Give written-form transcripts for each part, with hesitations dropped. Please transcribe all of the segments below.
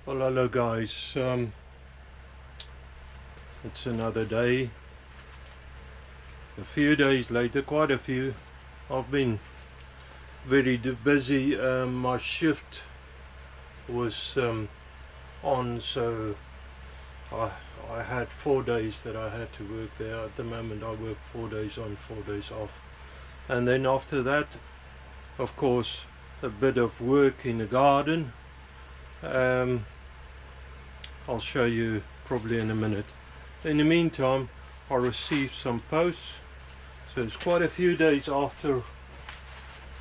Well, hello guys, it's another day, a few days later, quite a few. I've been very busy. My shift was on, so I had 4 days that I had to work there. At the moment I work 4 days on, 4 days off, and then after that, of course, a bit of work in the garden. I'll show you probably in a minute. In the meantime, I received some posts, so it's quite a few days after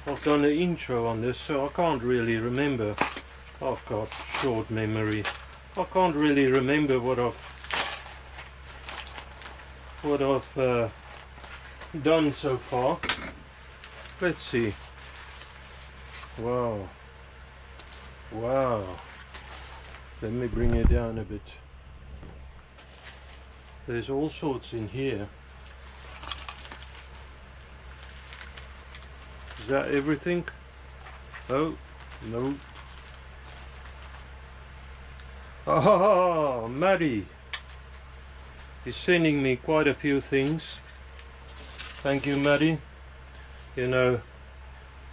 I've done an intro on this, so I can't really remember. I've got short memory. I can't really remember what I've done so far. Let's see. Wow. Let me bring it down a bit. There's all sorts in here. Is that everything? Oh, no. Ah, Maddie is sending me quite a few things. Thank you, Maddie. You know,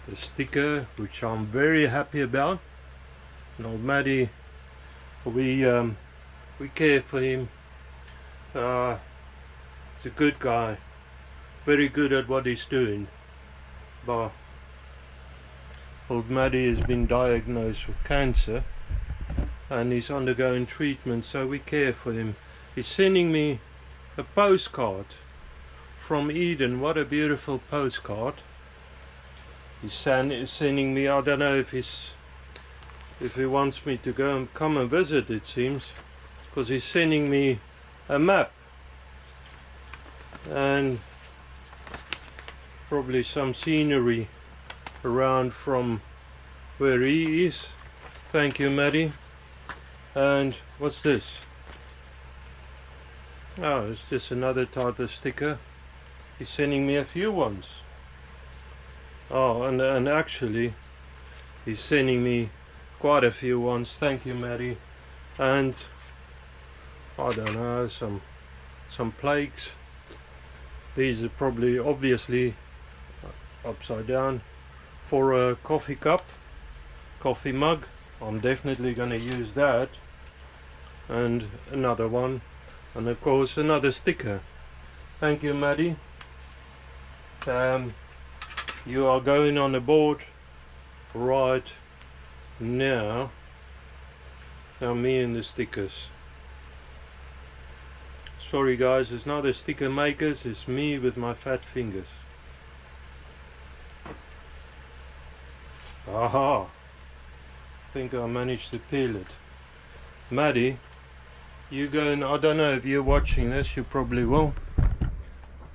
the sticker, which I'm very happy about. Now, Maddie, we care for him. He's a good guy, very good at what he's doing. But old Maddie has been diagnosed with cancer and he's undergoing treatment, so we care for him. He's sending me a postcard from Eden. What a beautiful postcard. He's sending me, I don't know if he wants me to go and come and visit, it seems, because he's sending me a map and probably some scenery around from where he is. Thank you, Maddie. And what's this? Oh, it's just another type of sticker. He's sending me a few ones. Oh, and actually he's sending me quite a few ones. Thank you, Maddie. And I don't know, some plaques. These are probably obviously upside down for a coffee cup, coffee mug. I'm definitely going to use that. And another one, and of course another sticker. Thank you, Maddie. You are going on the board right now. Now me and the stickers. Sorry guys, it's not the sticker makers, it's me with my fat fingers. Aha! I think I managed to peel it. Maddie, you go, and I don't know if you're watching this, you probably will.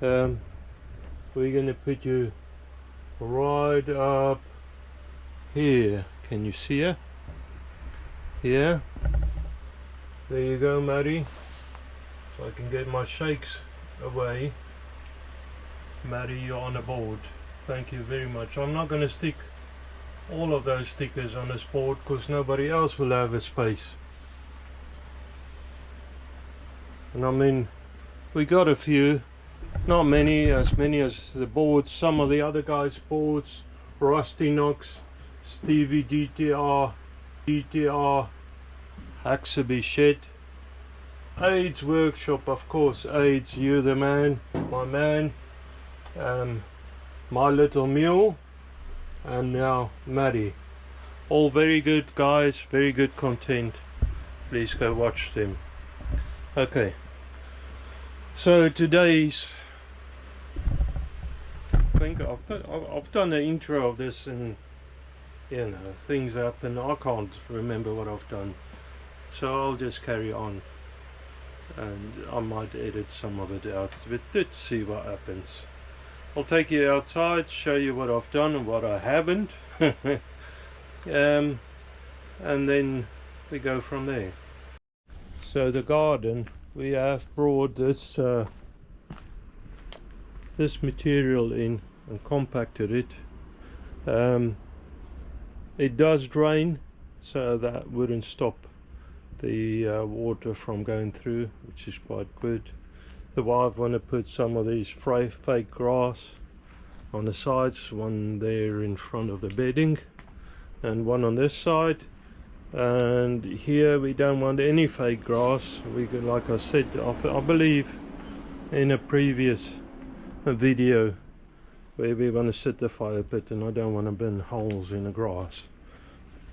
We're going to put you right up here. Can you see her? Yeah. There you go, Maddie. So I can get my shakes away. Maddie, you're on the board. Thank you very much. I'm not going to stick all of those stickers on this board because nobody else will have a space. And I mean, we got a few, not many, as the boards, some of the other guys' boards. Rusty Knox, Stevie DTR, Haxaby Shed, AIDS Workshop, of course, AIDS, you the man, my man, My Little Mule, and now Maddie. All very good guys, very good content. Please go watch them. Okay, so today's, I think I've done the intro of this, and you know, things happen. I can't remember what I've done, so I'll just carry on, and I might edit some of it out, but let's see what happens. I'll take you outside, show you what I've done and what I haven't, and then we go from there. So the garden, we have brought this this material in and compacted it. It does drain, so that wouldn't stop the water from going through, which is quite good. The wife want to put some of these fake grass on the sides, one there in front of the bedding and one on this side, and here we don't want any fake grass. We could, like I said, I believe in a previous video, where we want to set the fire pit, and I don't want to burn holes in the grass,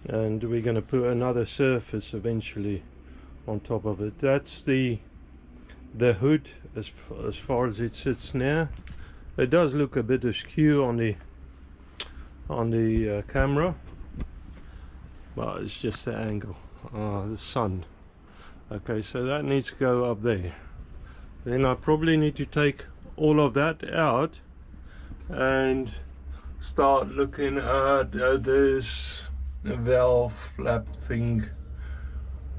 and we're going to put another surface eventually on top of it. That's the hood as far as it sits now. It does look a bit askew on the camera, but it's just the angle. The sun. Okay, so that needs to go up there. Then I probably need to take all of that out and start looking at this valve flap thing.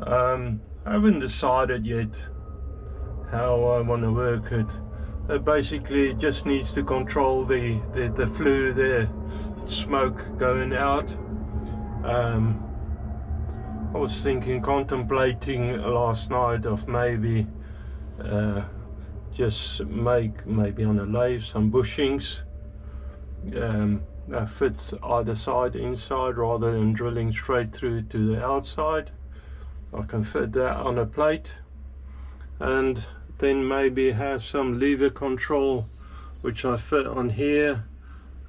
I haven't decided yet how I want to work it. Basically it just needs to control the flue, the smoke going out. I was contemplating last night of maybe just make maybe on a lathe some bushings that fits either side inside, rather than drilling straight through to the outside. I can fit that on a plate, and then maybe have some lever control which I fit on here,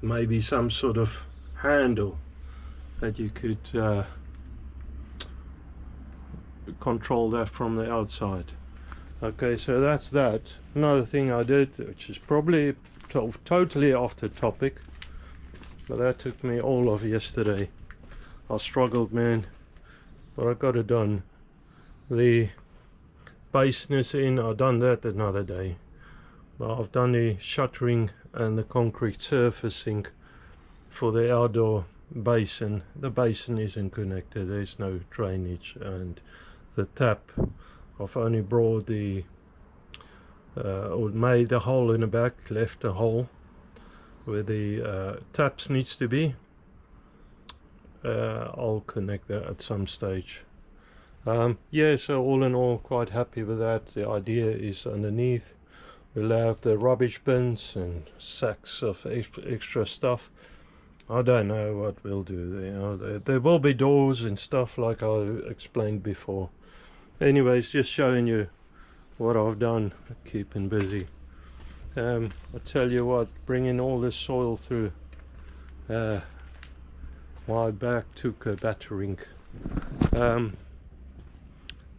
maybe some sort of handle that you could control that from the outside. Okay, so that's that. Another thing I did, which is probably totally off the topic, but that took me all of yesterday. I struggled, man, but I got it done. The baseness in, I've done that another day, but I've done the shuttering and the concrete surfacing for the outdoor basin. The basin isn't connected, there's no drainage, and the tap, I've only brought the or made a hole in the back, left a hole where the taps needs to be. I'll connect that at some stage. Yeah, so all in all, quite happy with that. The idea is underneath we'll have the rubbish bins and sacks of extra stuff. I don't know what we'll do. There will be doors and stuff like I explained before. Anyways, just showing you what I've done, keeping busy. I tell you what, bringing all this soil through, my back took a battering.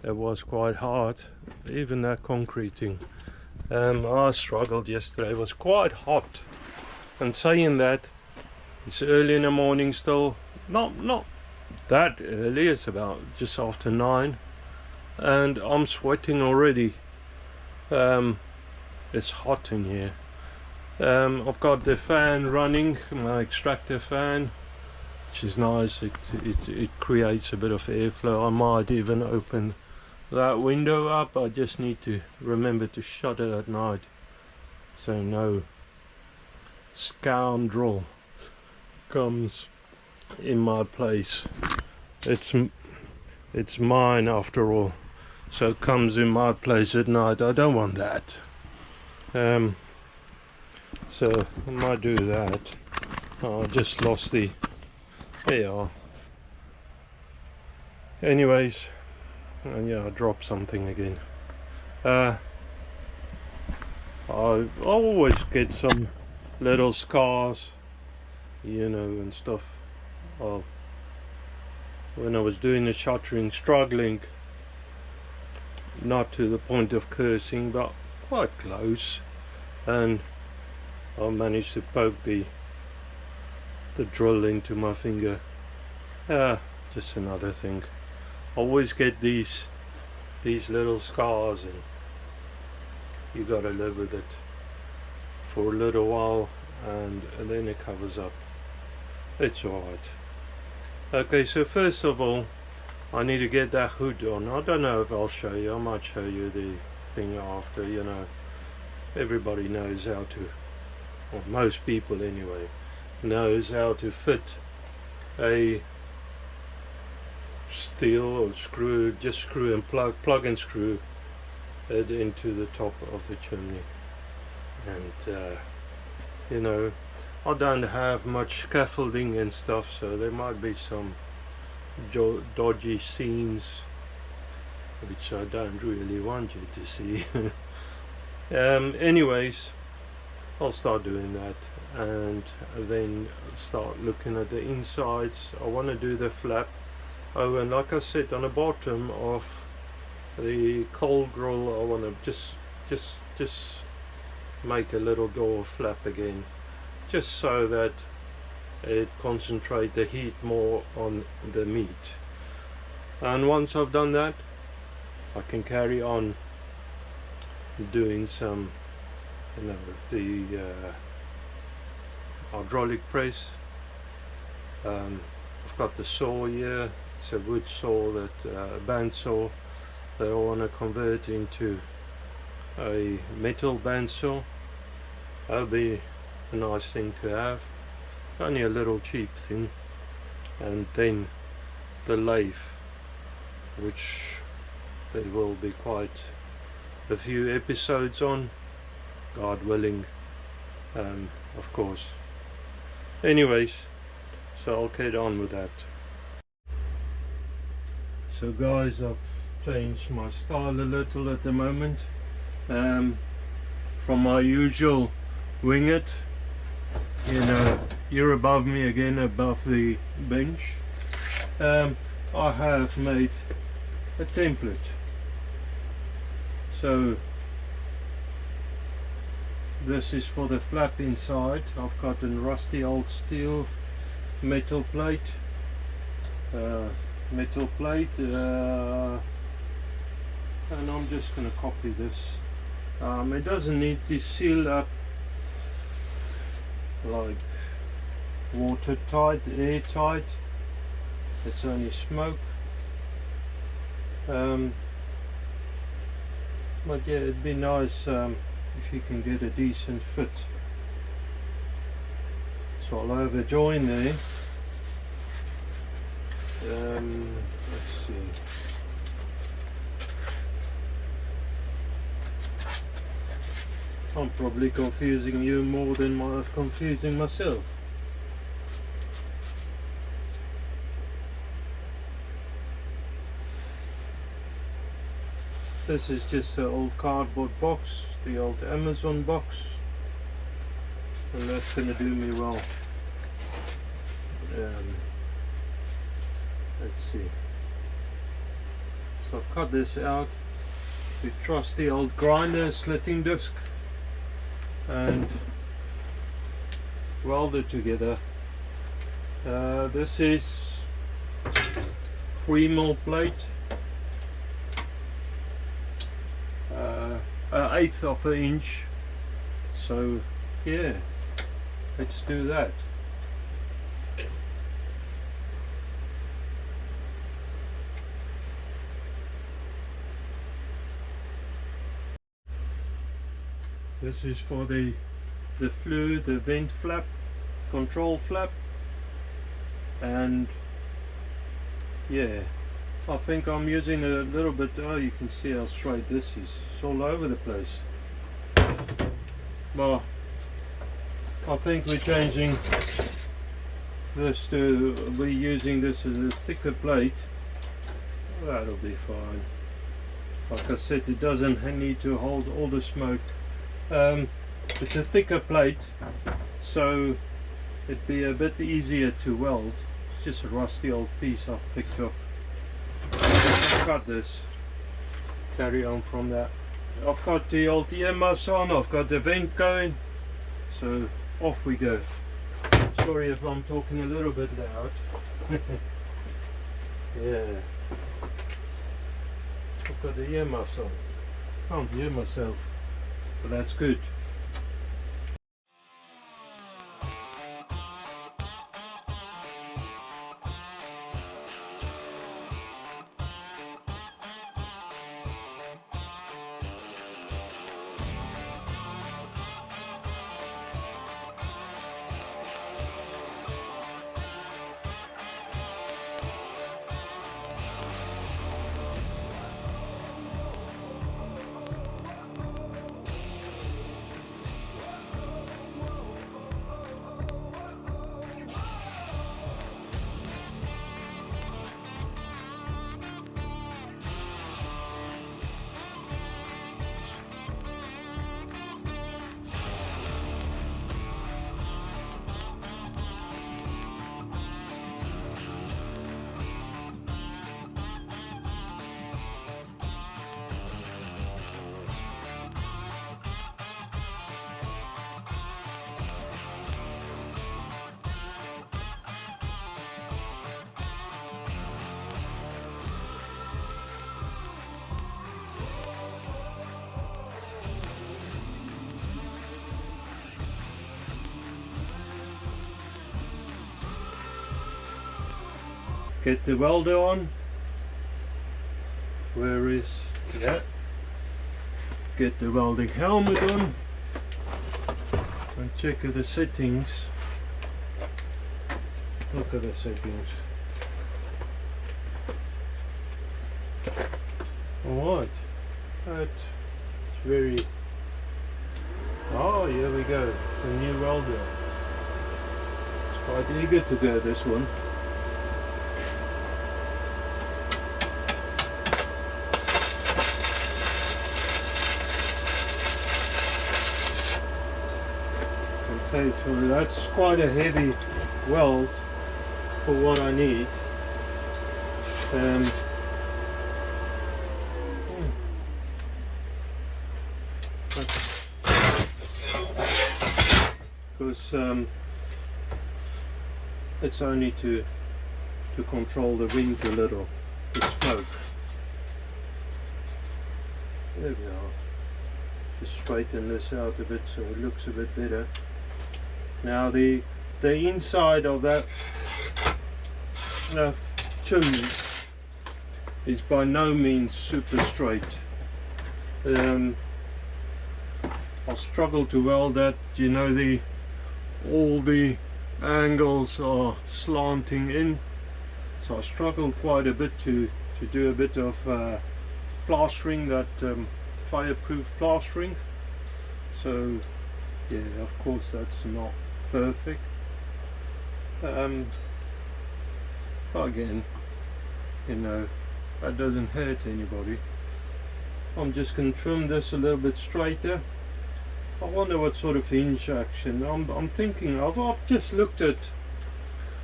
It was quite hard, even that concreting. I struggled yesterday, it was quite hot. And saying that, it's early in the morning still, not that early, it's about just after 9, and I'm sweating already. It's hot in here. I've got the fan running, my extractor fan, which is nice. It creates a bit of airflow. I might even open that window up. I just need to remember to shut it at night, so no scoundrel comes in my place. It's mine after all, so it comes in my place at night. I don't want that. So I might do that. Oh, I just lost the, there you are. Anyways, and yeah, I dropped something again. I always get some little scars, you know, and stuff. When I was doing the shuttering, struggling, not to the point of cursing, but quite close, and I managed to poke the drill into my finger. Just another thing. Always get these little scars, and you gotta live with it for a little while, and then it covers up. It's alright. Okay, so first of all, I need to get that hood on. I don't know if I'll show you. I might show you the thing after, you know. Everybody knows how to, or most people anyway, knows how to fit a steel or screw, just screw and plug and screw it into the top of the chimney. And you know, I don't have much scaffolding and stuff, so there might be some dodgy seams which I don't really want you to see. Anyways, I'll start doing that and then start looking at the insides. I want to do the flap. Oh, and like I said, on the bottom of the coal grill I want to just make a little door flap again, just so that it concentrates the heat more on the meat. And once I've done that, I can carry on doing some, you know, the hydraulic press. I've got the saw here. It's a wood saw, that a band saw that I want to convert into a metal band saw. That'll be a nice thing to have, only a little cheap thing. And then the lathe, which there will be quite a few episodes on, God willing, of course. Anyways, so I'll get on with that. So guys, I've changed my style a little at the moment, from my usual wing it, you know, you're above me again, above the bench. I have made a template. So this is for the flap inside. I've got a rusty old steel metal plate, and I'm just going to copy this. It doesn't need to seal up like watertight, airtight. It's only smoke. But yeah, it'd be nice if you can get a decent fit. So I'll have a join there. Let's see. I'm probably confusing you more than confusing myself. This is just an old cardboard box, the old Amazon box, and that's going to do me well. Let's see. So I've cut this out with trusty old grinder slitting disc and weld it together. This is 3mm plate, 1/8 of an inch. So yeah, let's do that. This is for the flue, the vent flap, control flap, and yeah, I think I'm using a little bit. Oh, you can see how straight this is. It's all over the place. Well, I think we're changing this to, we're using this as a thicker plate. That'll be fine. Like I said, it doesn't need to hold all the smoke. It's a thicker plate, so it'd be a bit easier to weld. It's just a rusty old piece I've picked up. I'll cut this, carry on from that. I've got the old earmuffs on, I've got the vent going, so off we go. Sorry if I'm talking a little bit loud. Yeah, I've got the earmuffs on, can't hear myself, but that's good. get the welder on. Where is, yeah, get the welding helmet on and check the settings. Look at the settings. Alright, that's very, oh here we go, the new welder. It's quite eager to go, this one. Okay, so that's quite a heavy weld for what I need. Because it's only to control the wind a little, the smoke. There we are. Just straighten this out a bit so it looks a bit better. Now the inside of that chimney is by no means super straight. I'll struggle to weld that. You know, all the angles are slanting in, so I struggle quite a bit to do a bit of plastering, that fireproof plastering. So yeah, of course that's not perfect. Again, you know, that doesn't hurt anybody. I'm just going to trim this a little bit straighter. I wonder what sort of hinge action. I'm thinking of. I've just looked at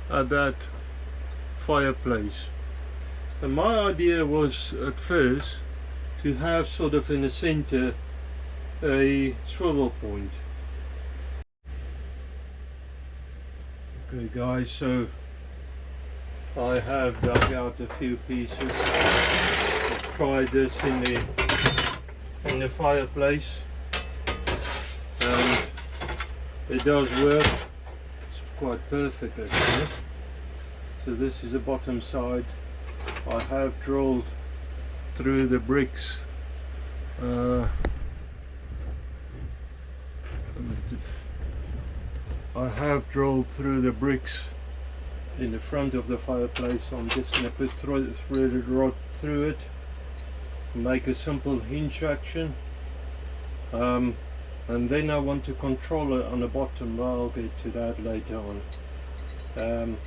that fireplace, and my idea was at first to have sort of in the center a swivel point. Okay guys, so I have dug out a few pieces. I've tried this in the fireplace, and it does work. It's quite perfect actually. So this is the bottom side. I have drilled through the bricks. I have drilled through the bricks in the front of the fireplace. I'm just going to put threaded rod through it, make a simple hinge action, and then I want to control it on the bottom, but I'll get to that later on.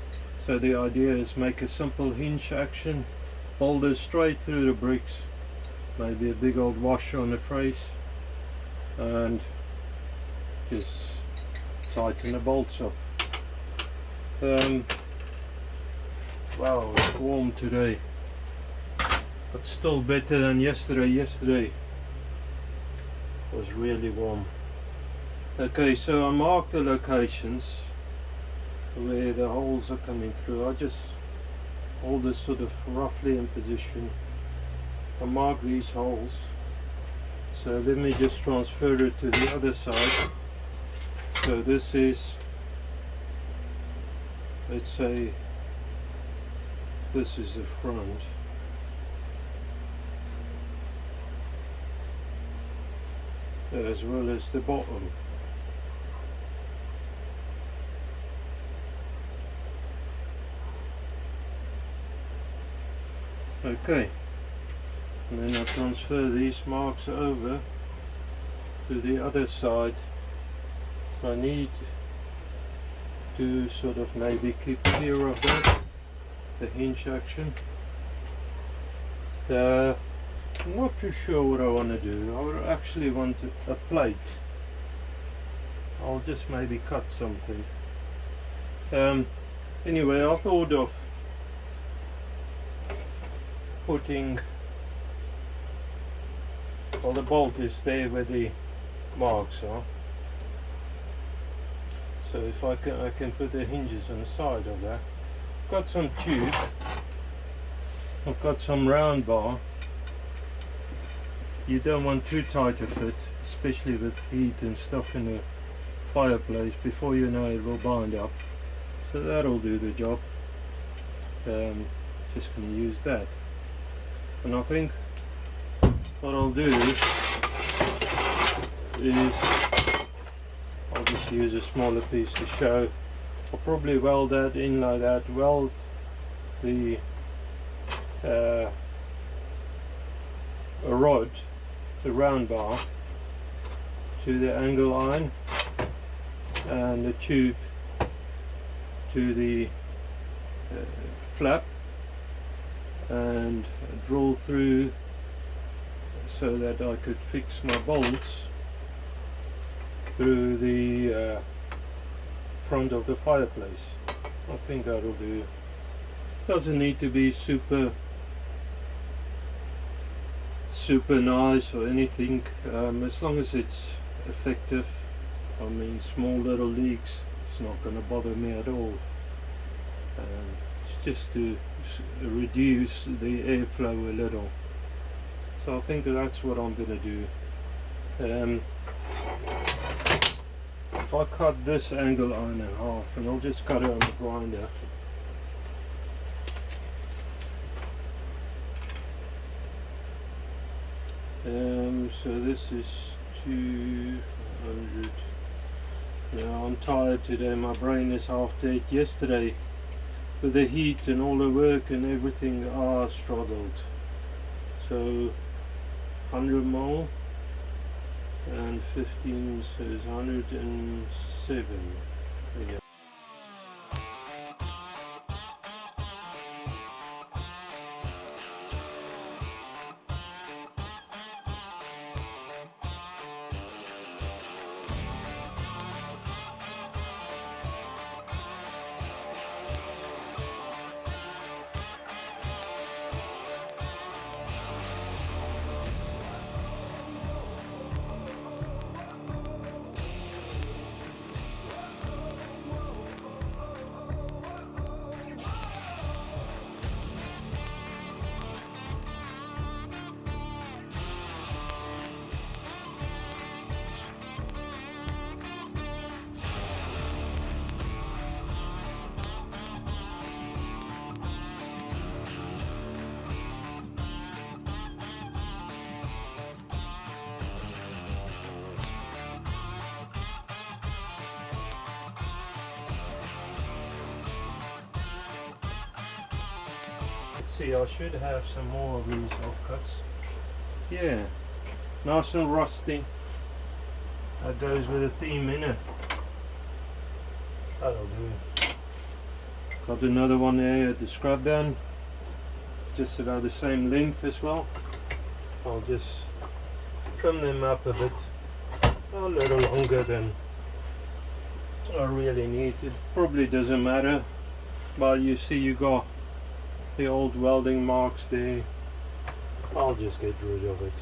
So the idea is make a simple hinge action, boulder straight through the bricks, maybe a big old washer on the face, and just tighten the bolts up. Wow, it's warm today, but still better than yesterday. Yesterday was really warm. Okay, so I marked the locations where the holes are coming through. I just hold this sort of roughly in position. I mark these holes. So let me just transfer it to the other side. So this is, let's say, this is the front. As well as the bottom. Okay, and then I transfer these marks over to the other side. I need to sort of maybe keep clear of that, the hinge action. I'm not too sure what I want to do. I would actually want a plate. I'll just maybe cut something. Anyway, I thought of putting, well, the bolt is there where the marks are. So if I can put the hinges on the side of that. I've got some tube. I've got some round bar. You don't want too tight a fit, especially with heat and stuff in the fireplace. Before you know it will bind up. So that'll do the job. just going to use that. And I think what I'll do is I'll just use a smaller piece to show. I'll probably weld that in like that, weld the a rod, the round bar, to the angle iron, and the tube to the flap, and drill through so that I could fix my bolts through the front of the fireplace. I think that'll do. Doesn't need to be super nice or anything, as long as it's effective. I mean, small little leaks, it's not going to bother me at all. It's just to reduce the airflow a little. So I think that's what I'm going to do. If I cut this angle iron in half, and I'll just cut it on the grinder. So this is 200. Now I'm tired today, my brain is half dead. Yesterday with the heat and all the work and everything, I struggled. So 100 mil and 15, so it's 107. Yeah. See, I should have some more of these offcuts. Yeah, nice and rusty. That goes with the theme, innit? That'll do. Got another one there at the scrub band, just about the same length as well. I'll just trim them up a bit, a little longer than I really need. It probably doesn't matter, but you see you got the old welding marks there. I'll just get rid of it.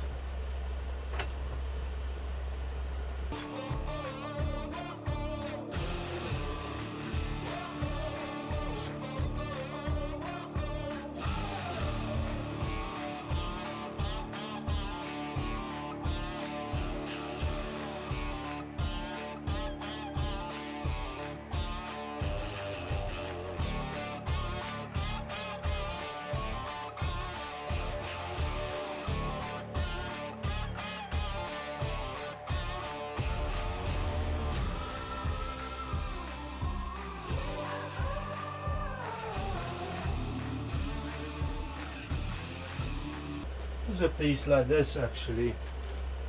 There's a piece like this actually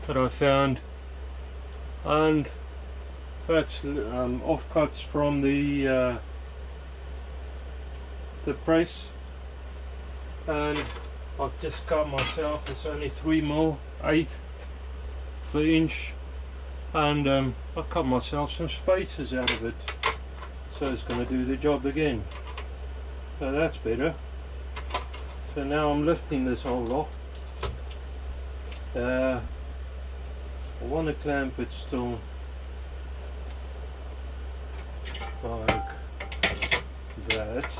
that I found, and that's offcuts from the press, and I've just cut myself. It's only 3 mil, 1/8 of an inch, and I cut myself some spaces out of it, so it's going to do the job again. So that's better. So now I'm lifting this whole lot. I want to clamp it still like that.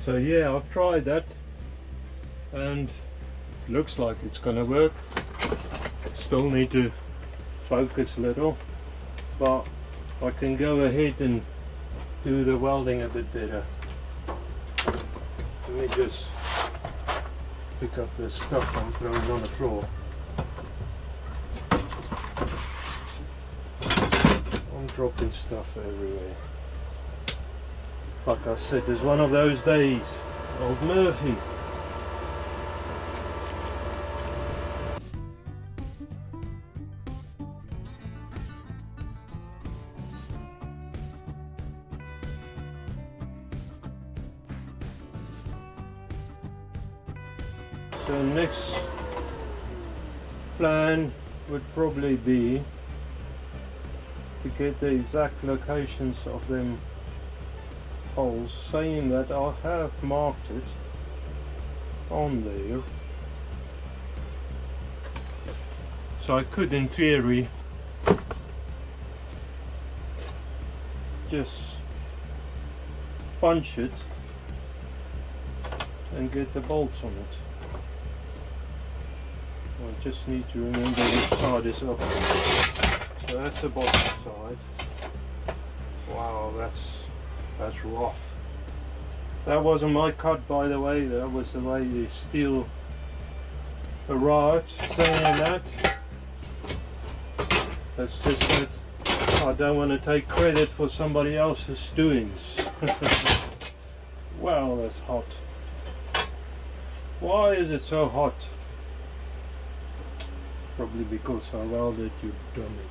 So yeah, I've tried that and it looks like it's gonna work. Still need to focus a little, but I can go ahead and do the welding a bit better. Let me just pick up the stuff I'm throwing on the floor. I'm dropping stuff everywhere. Like I said, it's one of those days. Old Murphy. So next plan would probably be to get the exact locations of them holes, saying that I have marked it on there. So I could in theory just punch it and get the bolts on it. I just need to remember which side is up. So that's the bottom side. Wow, that's rough. That wasn't my cut, by the way. That was the way the steel arrived. Saying that, that's just that I don't want to take credit for somebody else's doings. Wow, that's hot. Why is it so hot? Probably because I welded, you dummy.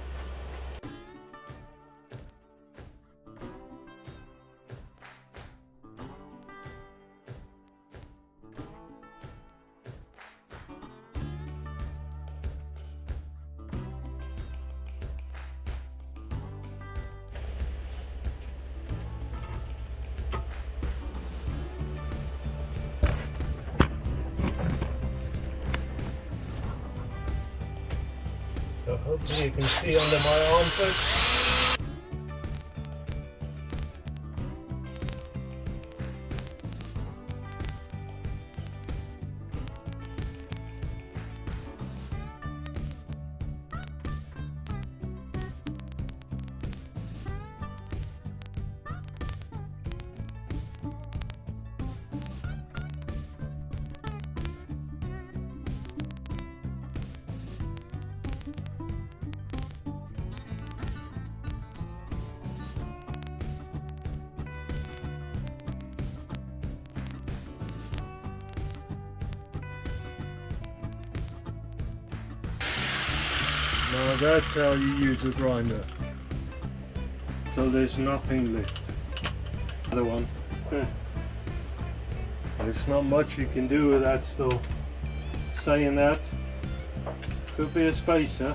So hopefully you can see under my armpit. Now that's how you use a grinder. So there's nothing left. Other one. There's not much you can do with that still. Saying that, could be a spacer.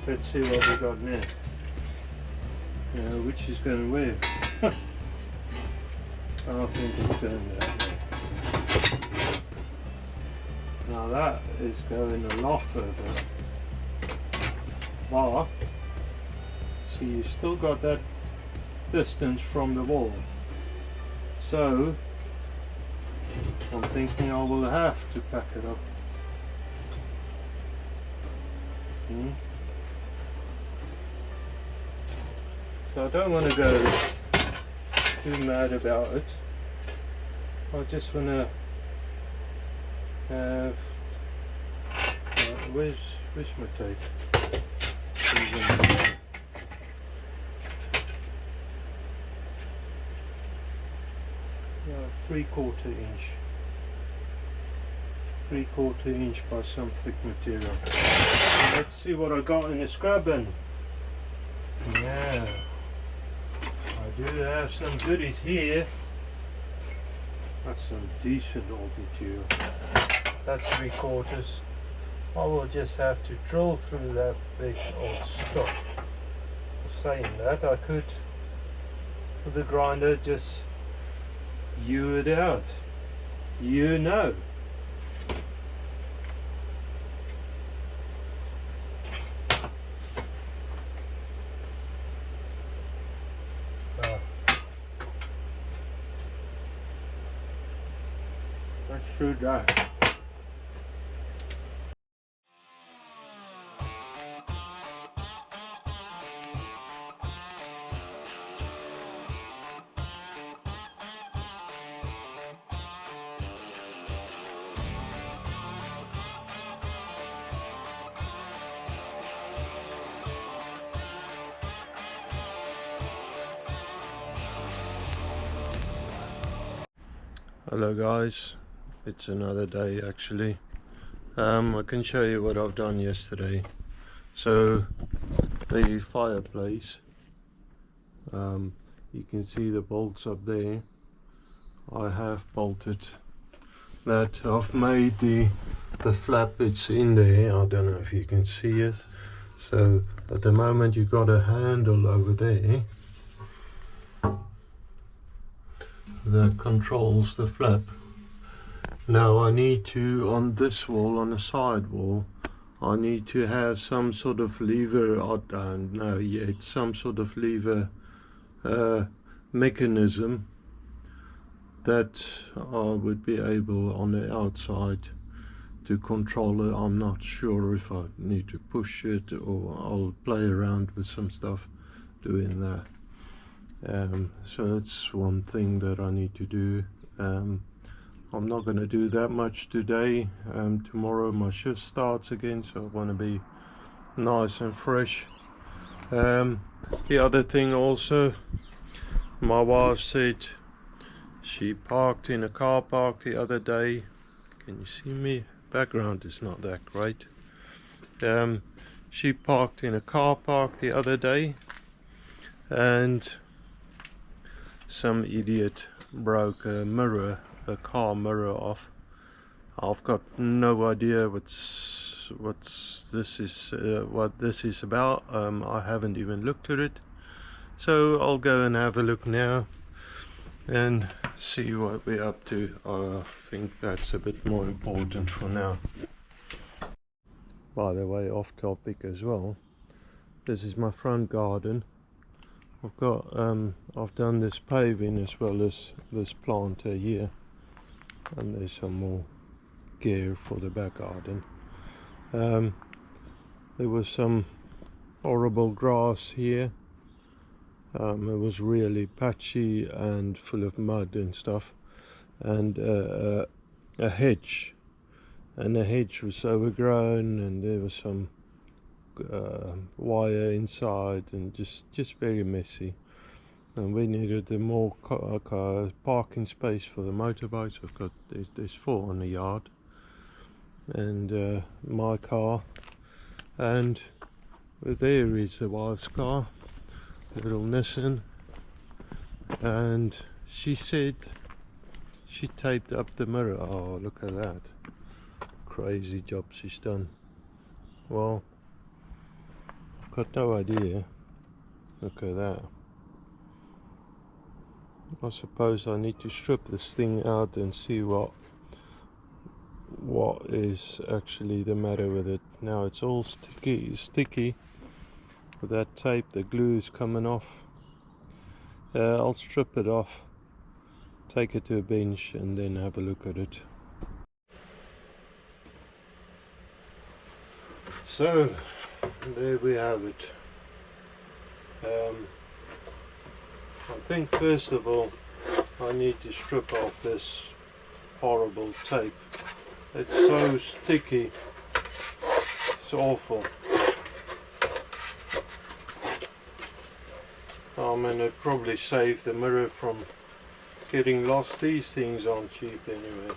Let's see what we got now. Which is going where? I think it's going that way. Now that is going a lot further. But see, you still got that distance from the wall. So I'm thinking I will have to pack it up. So I don't want to go too mad about it. I just want to have where's my tape? Three-quarter inch by some thick material. Let's see what I got in the scrub bin. Yeah, I do have some goodies here. That's some decent old material. That's 3/4. I will just have to drill through that big old stuff. Saying that, I could with the grinder just you it out. You know. Let's do that. Hello guys, it's another day actually. I can show you what I've done yesterday. So the fireplace, you can see the bolts up there. I have bolted that. I've made the flap, it's in there. I don't know if you can see it. So at the moment you got a handle over there that controls the flap. Now I need to, on this wall, on the side wall, I need to have some sort of lever, I don't know yet, some sort of lever mechanism that I would be able on the outside to control it. I'm not sure if I need to push it or I'll play around with some stuff doing that. So that's one thing that I need to do. I'm not going to do that much today. Tomorrow my shift starts again, so I want to be nice and fresh. The other thing also, my wife said she parked in a car park the other day. Can you see me? Background is not that great. She parked in a car park the other day and some idiot broke a car mirror off. I've got no idea what this is about. I haven't even looked at it, so I'll go and have a look now and see what we're up to. I think that's a bit more important for now. By the way, off topic as well, this is my front garden. I've done this paving as well as this planter here, and there's some more gear for the back garden. There was some horrible grass here. It was really patchy and full of mud and stuff, and a hedge, and the hedge was overgrown, and there was some wire inside, and just very messy, and we needed a more parking space for the motorbikes. We've got there's 4 on the yard, and my car, and there is the wife's car, the little Nissan, and she said she taped up the mirror. Oh, look at that, crazy job she's done. Well, got no idea. Look at that. I suppose I need to strip this thing out and see what is actually the matter with it. Now it's all sticky with that tape. The glue is coming off. I'll strip it off, take it to a bench, and then have a look at it. So there we have it. I think first of all I need to strip off this horrible tape. It's so sticky, it's awful. I mean, it probably saved the mirror from getting lost. These things aren't cheap anyway.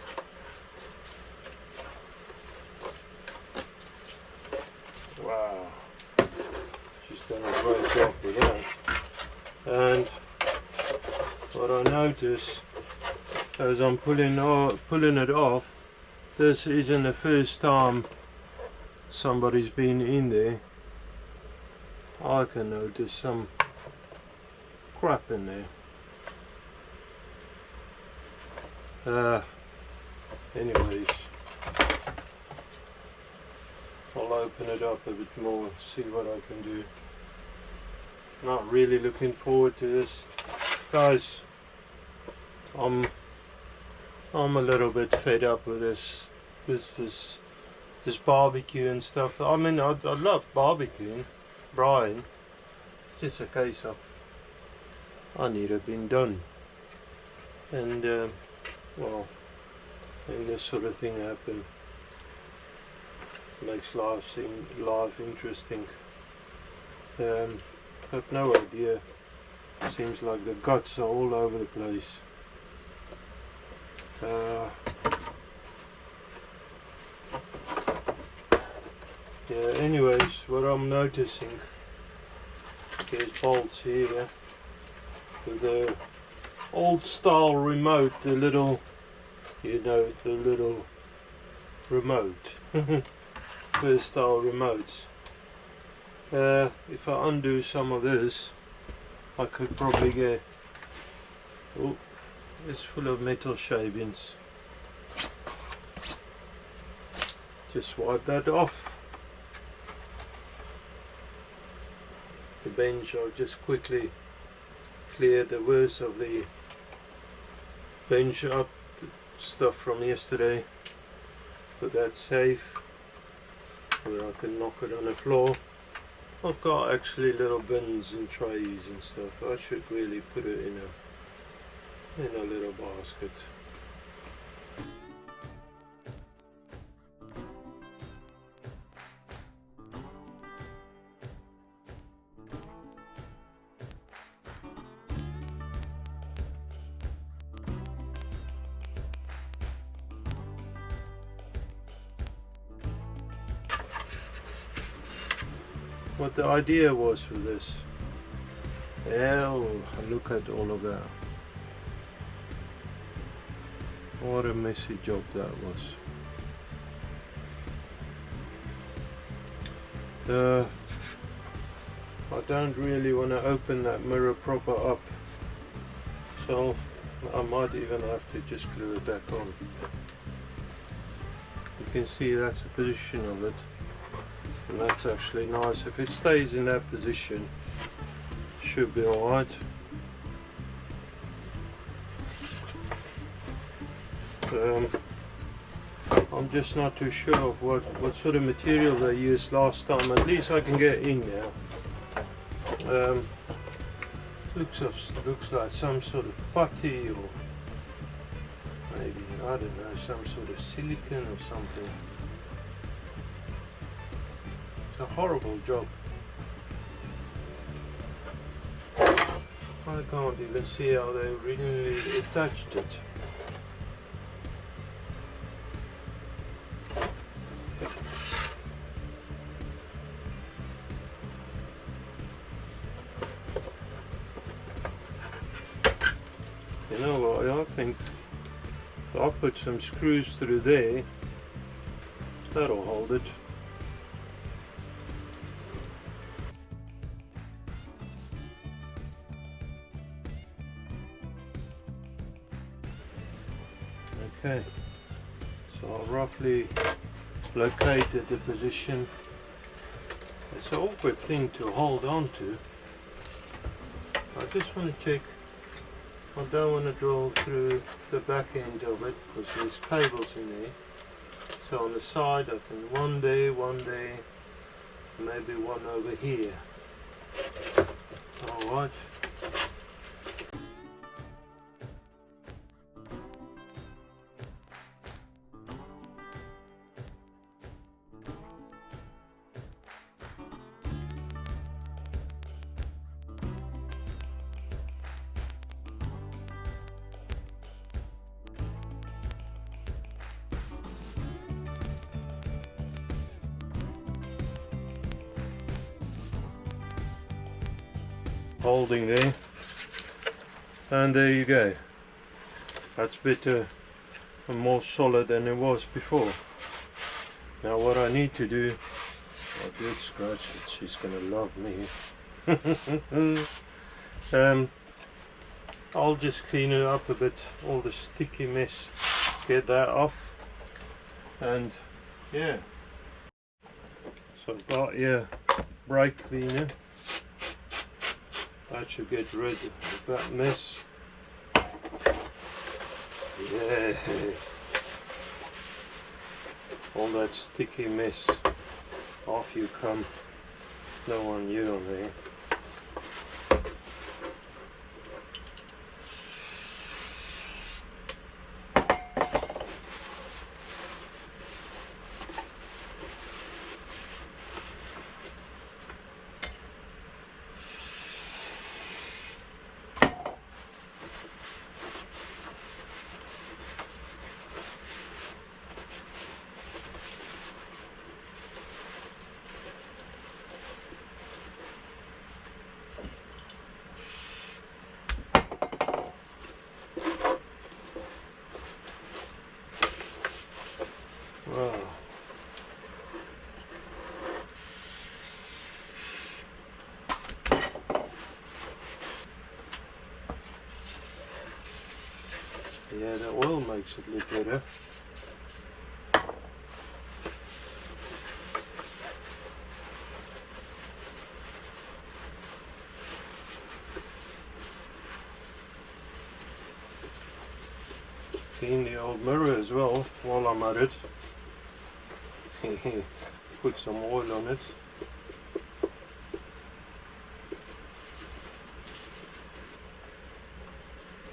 Wow, she's done a great job with that. And what I notice as I'm pulling it off, this isn't the first time somebody's been in there. I can notice some crap in there. Anyways, I'll open it up a bit more, see what I can do. Not really looking forward to this, guys. I'm a little bit fed up with this barbecue and stuff. I mean, I love barbecuing, braaiing. It's just a case of I need it being done, and well, and this sort of thing happen makes life interesting. But no idea. Seems like the guts are all over the place. Yeah, anyways, what I'm noticing, there's bolts here with the old style remote, the little, you know, the little remote, first style remotes. If I undo some of this, I could probably get, oh, it's full of metal shavings. Just wipe that off. The bench, I'll just quickly clear the worst of the bench up, the stuff from yesterday. Put that safe where I can knock it on the floor. I've got actually little bins and trays and stuff. I should really put it in a little basket. What the idea was for this. Oh, look at all of that. What a messy job that was. I don't really want to open that mirror proper up, so I might even have to just glue it back on. You can see that's the position of it. And that's actually nice. If it stays in that position, should be alright. I'm just not too sure of what sort of material they used last time. At least I can get in now. Looks like some sort of putty, or maybe, I don't know, some sort of silicone or something. It's a horrible job. I can't even see how they originally attached it. You know what, I think if I put some screws through there, that'll hold it. Okay, so I've roughly located the position. It's an awkward thing to hold on to. I just want to check. I don't want to drill through the back end of it because there's cables in there. So on the side I can one day, maybe one over here. Alright. Holding there, and there you go. That's better and more solid than it was before. Now what I need to do, I did scratch it, she's gonna love me. I'll just clean it up a bit, all the sticky mess, get that off, and yeah. So I've got here brake cleaner, that should get rid of that mess. Yeah, all that sticky mess, off you come, no one knew on there. Wow. Yeah, the oil makes it look better. Clean the old mirror as well while I'm at it. Put some oil on it.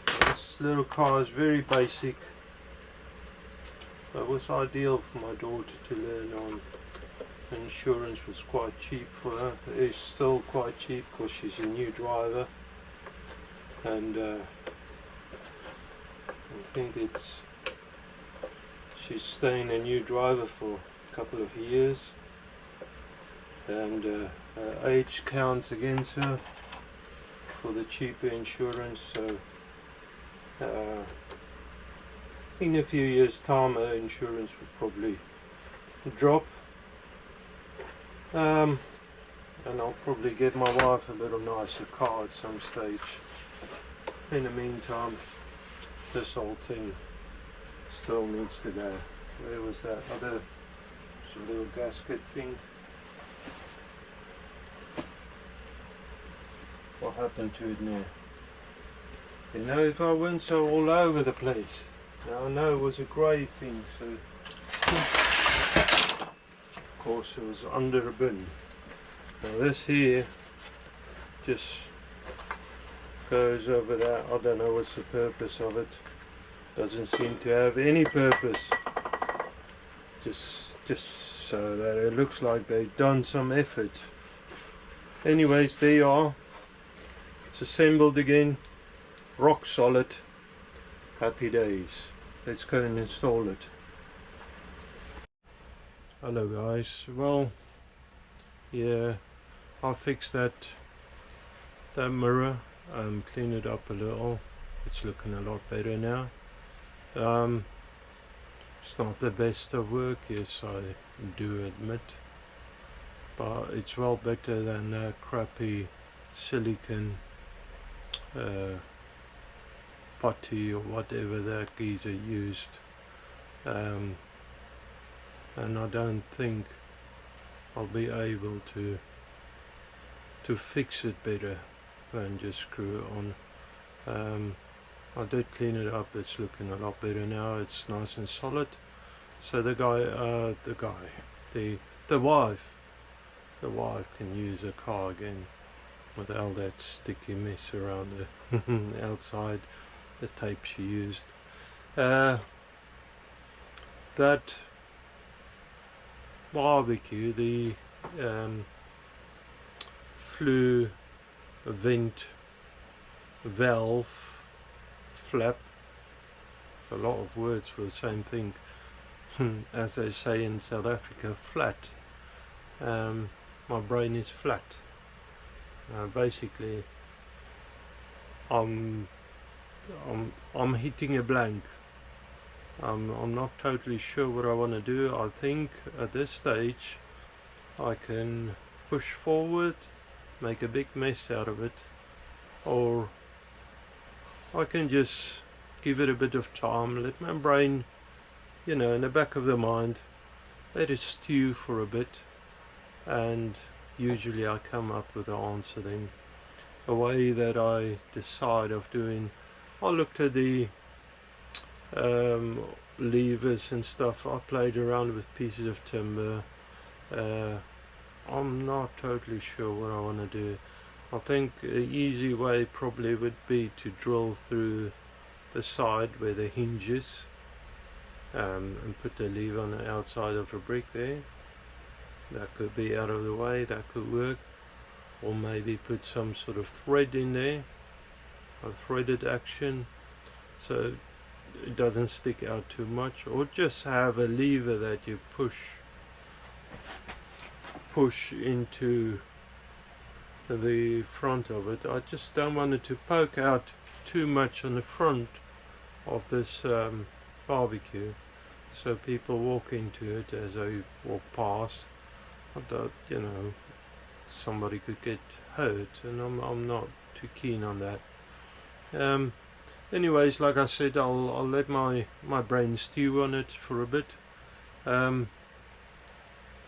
This little car is very basic. It was ideal for my daughter to learn on. Insurance was quite cheap for her. It is still quite cheap because she's a new driver, and I think she's staying a new driver for a couple of years, and her age counts against her for the cheaper insurance. So in a few years time her insurance will probably drop, and I'll probably get my wife a little nicer car at some stage. In the meantime, this whole thing still needs to go. Where was that other little gasket thing? What happened to it now? You know, if I went so all over the place. Now I know it was a grey thing, so of course it was under a bin. Now this here just goes over that. I don't know what's the purpose of it. Doesn't seem to have any purpose. Just so that it looks like they've done some effort. Anyways, there you are. It's assembled again. Rock solid. Happy days. Let's go and install it. Hello guys. Well, yeah, I fixed that mirror. Clean it up a little. It's looking a lot better now. It's not the best of work, yes, I do admit, but it's well better than crappy silicon putty or whatever that geezer used, and I don't think I'll be able to fix it better than just screw it on. I did clean it up. It's looking a lot better now. It's nice and solid. So the wife can use a car again without that sticky mess around the outside, the tape she used. That barbecue, the flue vent valve flap, a lot of words for the same thing, as they say in South Africa, flat. My brain is flat. Basically I'm hitting a blank. I'm not totally sure what I want to do. I think at this stage I can push forward, make a big mess out of it, or I can just give it a bit of time, let my brain, you know, in the back of the mind, let it stew for a bit, and usually I come up with the answer then. A way that I decide of doing, I looked at the levers and stuff. I played around with pieces of timber. I'm not totally sure what I want to do. I think an easy way probably would be to drill through the side where the hinge is, and put the lever on the outside of a brick there. That could be out of the way, that could work. Or maybe put some sort of thread in there, a threaded action, so it doesn't stick out too much. Or just have a lever that you push into the front of it. I just don't want it to poke out too much on the front of this barbecue, so people walk into it as they walk past. I thought, you know, somebody could get hurt, and I'm not too keen on that. Anyways, like I said, I'll let my brain stew on it for a bit, and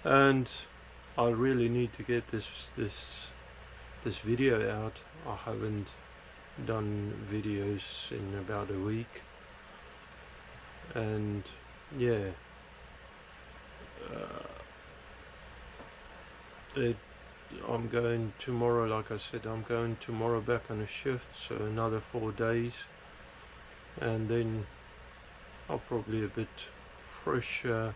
I really need to get this video out. I haven't done videos in about a week, and yeah, I'm going tomorrow, like I said, I'm going tomorrow back on a shift, so another 4 days, and then I'll probably a bit fresher.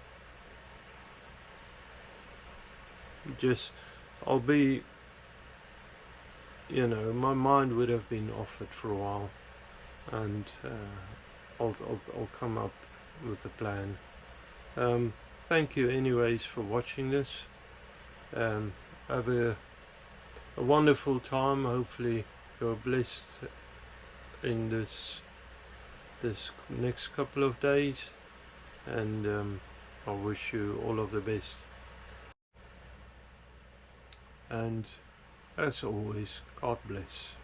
I'll be, you know, my mind would have been off it for a while, and I'll come up with a plan. Thank you anyways for watching this. Have a wonderful time. Hopefully you're blessed in this next couple of days, and I wish you all of the best. And as always, God bless.